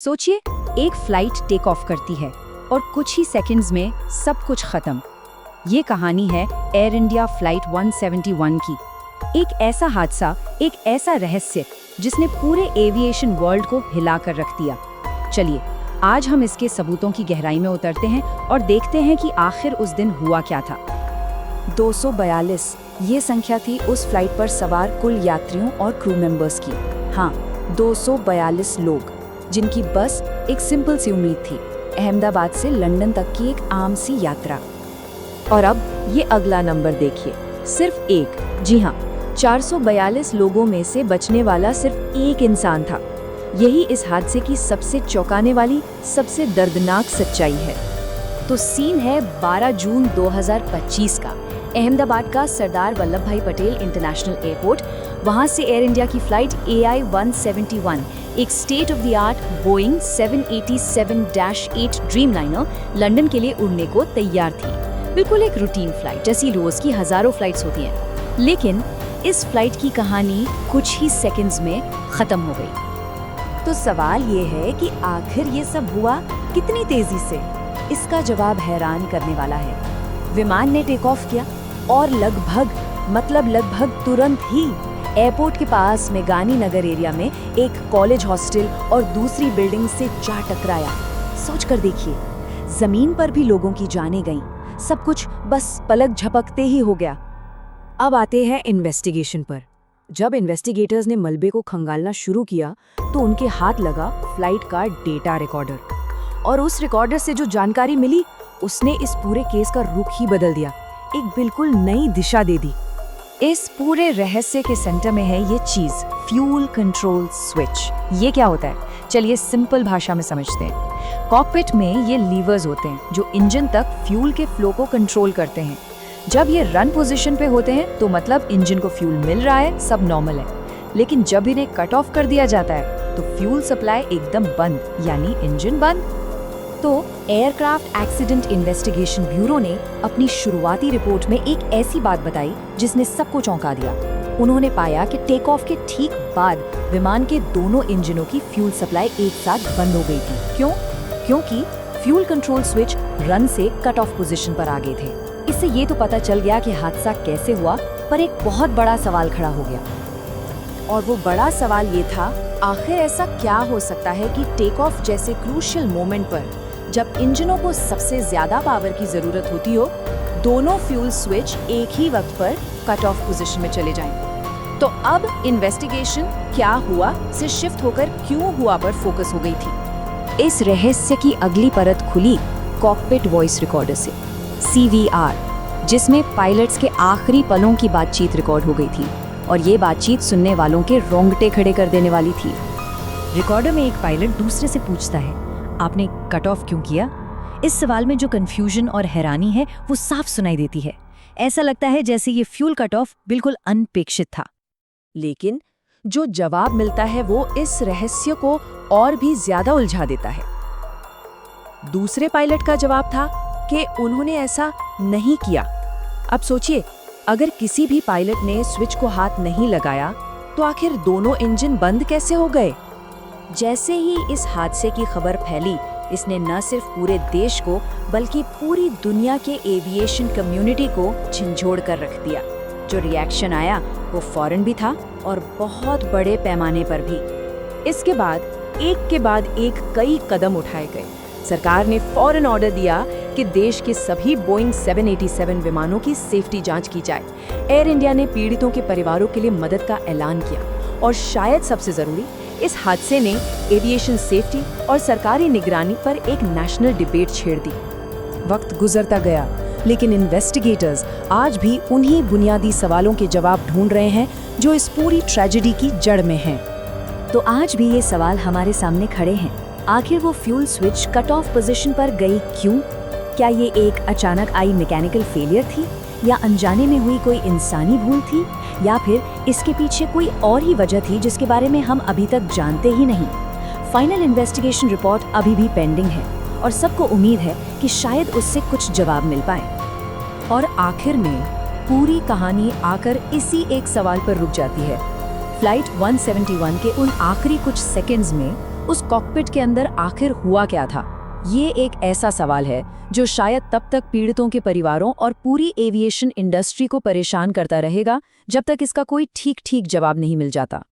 सोचिए, एक flight take off करती है और कुछ ही सेकंड्स में सब कुछ खत्म। ये कहानी है एयर इंडिया फ्लाइट 171 की। एक ऐसा हादसा, एक ऐसा रहस्य जिसने पूरे एविएशन वर्ल्ड को हिलाकर रख दिया। चलिए, आज हम इसके सबूतों की गहराई में उतरते हैं और देखते हैं कि आखिर उस दिन हुआ क्या था। 242 ये संख्या थी उस फ्लाइट पर सवार कुल यात्रियों और क्रू मेंबर्स की। हाँ, 242 लोग, जिनकी बस एक सिंपल सी उम्मीद थी, अहमदाबाद से लंदन तक की एक आम सी यात्रा। और अब ये अगला नंबर देखिए, सिर्फ एक, जी हाँ, 442 लोगों में से बचने वाला सिर्फ एक इंसान था। यही इस हादसे की सबसे चौंकाने वाली, सबसे दर्दनाक सच्चाई है। तो सीन है 12 जून 2025 का, अहमदाबाद का सरदार वल्लभ भाई पटेल इंटरनेशनल एयरपोर्ट। वहां से एयर इंडिया की फ्लाइट AI 171, एक state of the art Boeing 787-8 Dreamliner, London के लिए उड़ने को तैयार थी। बिल्कुल एक रूटीन फ्लाइट, जैसी रोज की हजारों फ्लाइट्स होती हैं। लेकिन इस फ्लाइट की कहानी कुछ ही सेकंड्स में खत्म हो गई। तो सवाल ये है कि आखिर ये सब हुआ कितनी तेजी से? इसका जवाब हैरान करने वाला है। विमान ने टेक ऑफ किया और लगभग तुरंत ही एयरपोर्ट के पास मेगानी नगर एरिया में एक कॉलेज हॉस्टल और दूसरी बिल्डिंग से जा टकराया। सोच कर देखिए, जमीन पर भी लोगों की जानें गईं। सब कुछ बस पलक झपकते ही हो गया। अब आते हैं इन्वेस्टिगेशन पर। जब इन्वेस्टिगेटर्स ने मलबे को खंगालना शुरू किया तो उनके हाथ लगा फ्लाइट का डेटा रिकॉर्डर। और उस रिकॉर्डर से जो जानकारी मिली, उसने इस पूरे केस का रुख ही बदल दिया, एक बिल्कुल नई दिशा दे दी। इस पूरे रहस्य के सेंटर में है ये चीज, फ्यूल कंट्रोल स्विच। ये क्या होता है? चलिए सिंपल भाषा में समझते हैं। कॉकपिट में ये लीवर्स होते हैं जो इंजन तक फ्यूल के फ्लो को कंट्रोल करते हैं। जब ये रन पोजीशन पे होते हैं तो मतलब इंजन को फ्यूल मिल रहा है, सब नॉर्मल है। लेकिन जब इन्हें कट ऑफ कर दिया जाता है तो फ्यूल सप्लाई एकदम बंद, यानी इंजन बंद। तो एयरक्राफ्ट एक्सीडेंट इन्वेस्टिगेशन ब्यूरो ने अपनी शुरुआती रिपोर्ट में एक ऐसी बात बताई जिसने सबको चौंका दिया। उन्होंने पाया कि टेक ऑफ के ठीक बाद विमान के दोनों इंजनों की फ्यूल सप्लाई एक साथ बंद हो गई थी। क्यों? क्योंकि फ्यूल कंट्रोल स्विच रन से कट ऑफ पोजीशन पर आ गए थे। इससे ये तो पता चल गया कि हादसा कैसे हुआ, पर एक बहुत बड़ा सवाल खड़ा हो गया। और वो बड़ा सवाल ये था, आखिर ऐसा क्या हो सकता है कि टेक ऑफ जैसे क्रूशियल मोमेंट पर, जब इंजनों को सबसे ज्यादा पावर की जरूरत होती हो, दोनों फ्यूल स्विच एक ही वक्त पर कट ऑफ पोजीशन में चले जाएं। तो अब इन्वेस्टिगेशन क्या हुआ से शिफ्ट होकर क्यों हुआ पर फोकस हो गई थी। इस रहस्य की अगली परत खुली कॉकपिट वॉइस रिकॉर्डर से, CVR, जिसमें पायलट्स के आखिरी पलों की बातचीत रिकॉर्ड हो गई थी। और ये बातचीत सुनने वालों के रोंगटे खड़े कर देने वाली थी। रिकॉर्डर में एक पायलट दूसरे से पूछता है, आपने कट ऑफ क्यों किया? इस सवाल में जो कंफ्यूजन और हैरानी है वो साफ सुनाई देती है। ऐसा लगता है जैसे ये फ्यूल कट ऑफ बिल्कुल अनपेक्षित था। लेकिन जो जवाब मिलता है वो इस रहस्य को और भी ज्यादा उलझा देता है। दूसरे पायलट का जवाब था कि उन्होंने ऐसा नहीं किया। अब सोचिए, अगर किसी भी पायलट ने स्विच को हाथ नहीं लगाया तो आखिर दोनों इंजन बंद कैसे हो गए? जैसे ही इस हादसे की खबर फैली, इसने न सिर्फ पूरे देश को बल्कि पूरी दुनिया के एविएशन कम्युनिटी को झंझोड़ कर रख दिया। जो रिएक्शन आया वो फौरन भी था और बहुत बड़े पैमाने पर भी। इसके बाद एक कई कदम उठाए गए। सरकार ने फौरन ऑर्डर दिया कि देश के सभी बोइंग 787 विमानों की सेफ्टी जांच की जाए। एयर इंडिया ने पीड़ितों के परिवारों के लिए मदद का ऐलान किया। और शायद सबसे जरूरी, इस हादसे ने एविएशन सेफ्टी और सरकारी निगरानी पर एक नेशनल डिबेट छेड़ दी। वक्त गुजरता गया, लेकिन इन्वेस्टिगेटर्स आज भी उन्हीं बुनियादी सवालों के जवाब ढूंढ रहे हैं जो इस पूरी ट्रेजेडी की जड़ में हैं। तो आज भी ये सवाल हमारे सामने खड़े हैं। आखिर वो fuel switch cut off position पर गई क्यों? क्या ये एक अचानक आई मैकेनिकल फेलियर थी, या अनजाने में हुई कोई इंसानी भूल थी, या फिर इसके पीछे कोई और ही वजह थी जिसके बारे में हम अभी तक जानते ही नहीं। फाइनल इन्वेस्टिगेशन रिपोर्ट अभी भी पेंडिंग है और सबको उम्मीद है कि शायद उससे कुछ जवाब मिल पाए। और आखिर में पूरी कहानी आकर इसी एक सवाल पर रुक जाती है। फ्लाइट 171 के उन आखिरी कुछ सेकंड्स में उस कॉकपिट के अंदर आखिर हुआ क्या था? ये एक ऐसा सवाल है जो शायद तब तक पीड़ितों के परिवारों और पूरी एविएशन इंडस्ट्री को परेशान करता रहेगा जब तक इसका कोई ठीक-ठीक जवाब नहीं मिल जाता।